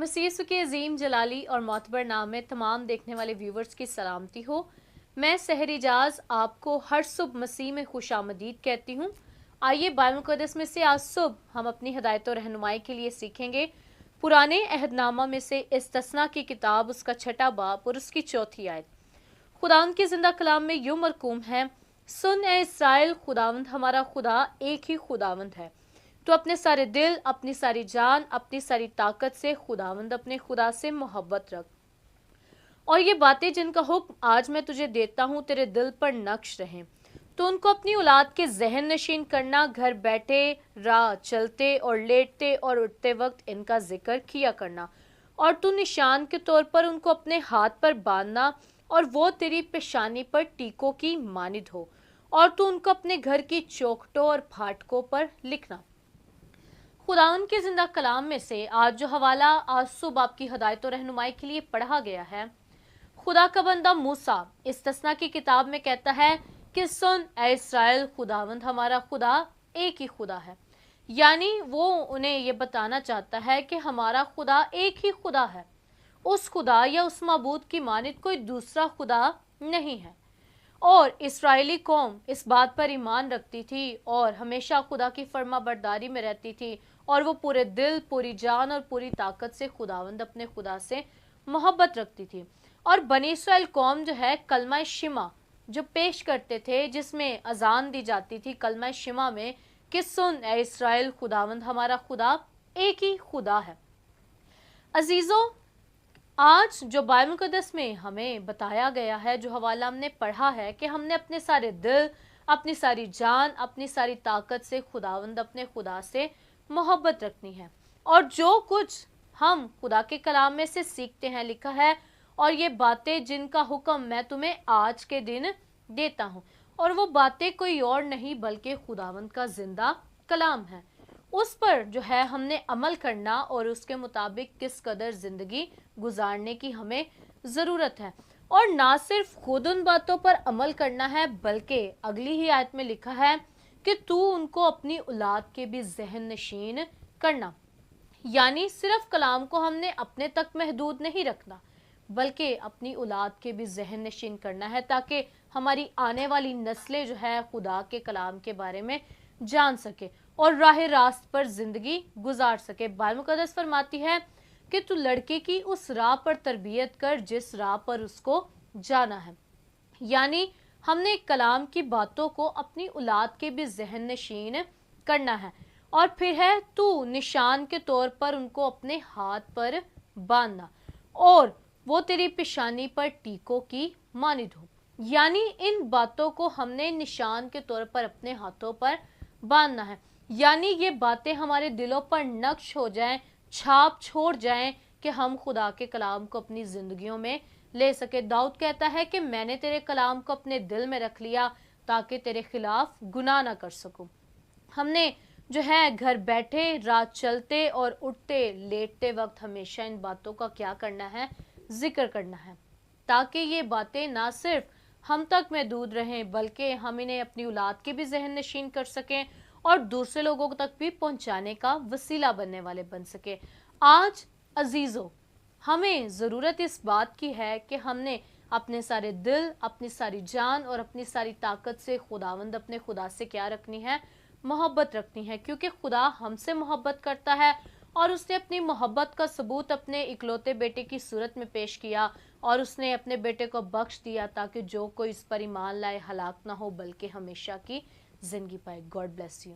मसीह के अजीम जलाली और मोतबर नाम में तमाम देखने वाले व्यूवर्स की सलामती हो। मैं सहरिजाज आपको हर सुबह मसीह में खुशामदीद कहती हूँ। आइए बाइबल मुक़द्दस में से आज सुबह हम अपनी हिदायत और रहनुमाई के लिए सीखेंगे पुराने अहदनामा में से इस्तस्ना की किताब, उसका 6 बाब और उसकी 4 आयत। खुदावंद के जिंदा कलाम में यूं मरकूम है, सुन ए इसराइल, खुदावंद हमारा खुदा एक ही खुदावंद है। तो अपने सारे दिल, अपनी सारी जान, अपनी सारी ताकत से खुदावंद अपने खुदा से मोहब्बत रख। और ये बातें जिनका हुक्म आज मैं तुझे देता हूँ तेरे दिल पर नक्श रहें, तो उनको अपनी औलाद के जहन नशीन करना। घर बैठे, राह चलते और लेटते और उठते वक्त इनका जिक्र किया करना। और तू निशान के तौर पर उनको अपने हाथ पर बांधना, और वो तेरी पेशानी पर टीकों की मानिद हो। और तू उनको अपने घर की चौखटों और फाटकों पर लिखना। खुदावंद के जिंदा कलाम में से आज जो हवाला आज सुबह आपकी हिदायत और रहनुमाई के लिए पढ़ा गया है, खुदा का बंदा मूसा इस्तस्ना की किताब में कहता है कि सुन ए इस्राएल, खुदावंद हमारा खुदा एक ही खुदा है। यानी वो उन्हें ये बताना चाहता है कि हमारा खुदा एक ही खुदा है। उस खुदा या उस माबूद की मानित कोई दूसरा खुदा नहीं है। और इस्राएली कौम इस बात पर ईमान रखती थी और हमेशा खुदा की फर्मा बरदारी में रहती थी, और वो पूरे दिल, पूरी जान और पूरी ताकत से खुदावंद अपने खुदा से मोहब्बत रखती थी। और बनी इस्राएल कौम जो है, कलमा शिमा जो पेश करते थे, जिसमें अजान दी जाती थी कलमा शिमा में कि सुन ए इस्राएल, खुदावंद हमारा खुदा एक ही खुदा है। अजीजों, आज जो बाइबल मुक़द्दस में हमें बताया गया है, जो हवाला हमने पढ़ा है कि हमने अपने सारे दिल, अपनी सारी जान, अपनी सारी ताकत से खुदावंद अपने खुदा से मोहब्बत रखनी है। और जो कुछ हम खुदा के कलाम में से सीखते हैं, लिखा है, और ये बातें जिनका हुक्म मैं तुम्हें आज के दिन देता हूँ, और वो बातें कोई और नहीं बल्कि खुदावंद का जिंदा कलाम है। उस पर जो है हमने अमल करना और उसके मुताबिक किस कदर जिंदगी गुजारने की हमें ज़रूरत है। और ना सिर्फ खुद उन बातों पर अमल करना है, बल्कि अगली ही आयत में लिखा है कि तू उनको अपनी औलाद के भी जहन नशीन करना। यानी सिर्फ कलाम को हमने अपने तक महदूद नहीं रखना, बल्कि अपनी औलाद के भी जहन नशीन करना है, ताकि हमारी आने वाली नस्लें जो है खुदा के कलाम के बारे में जान सके और राह रास्त पर जिंदगी गुजार सके। बाइबल मुक़द्दस फरमाती है कि तू लड़के की उस राह पर तरबियत कर जिस राह पर उसको जाना है। यानी हमने कलाम की बातों को अपनी औलाद के भी जहन नशीन करना है। और फिर है तू निशान के तौर पर उनको अपने हाथ पर बांधना, और वो तेरी पेशानी पर टीकों की मानिद हो। यानी इन बातों को हमने निशान के तौर पर अपने हाथों पर बांधना है। यानी ये बातें हमारे दिलों पर नक्श हो जाएं, छाप छोड़ जाएं, कि हम खुदा के कलाम को अपनी जिंदगियों में ले सके। दाऊद कहता है कि मैंने तेरे कलाम को अपने दिल में रख लिया ताकि तेरे खिलाफ गुनाह ना कर सकूं। हमने जो है घर बैठे, रात चलते और उठते लेटते वक्त हमेशा इन बातों का क्या करना है, जिक्र करना है, ताकि ये बातें ना सिर्फ हम तक महदूद रहें, बल्कि हम इन्हें अपनी औलाद के भी जहन नशीन कर सकें और दूसरे लोगों तक भी पहुंचाने का वसीला बनने वाले बन सके। आज अजीजों, हमें ज़रूरत इस बात की है कि हमने अपने सारे दिल, अपनी सारी जान और अपनी सारी ताकत से खुदावंद अपने खुदा से क्या रखनी है, मोहब्बत रखनी है। क्योंकि खुदा हमसे मोहब्बत करता है और उसने अपनी मोहब्बत का सबूत अपने इकलौते बेटे की सूरत में पेश किया, और उसने अपने बेटे को बख्श दिया ताकि जो कोई इस पर ईमान लाए हलाक ना हो बल्कि हमेशा की जिंदगी पाए। God bless you.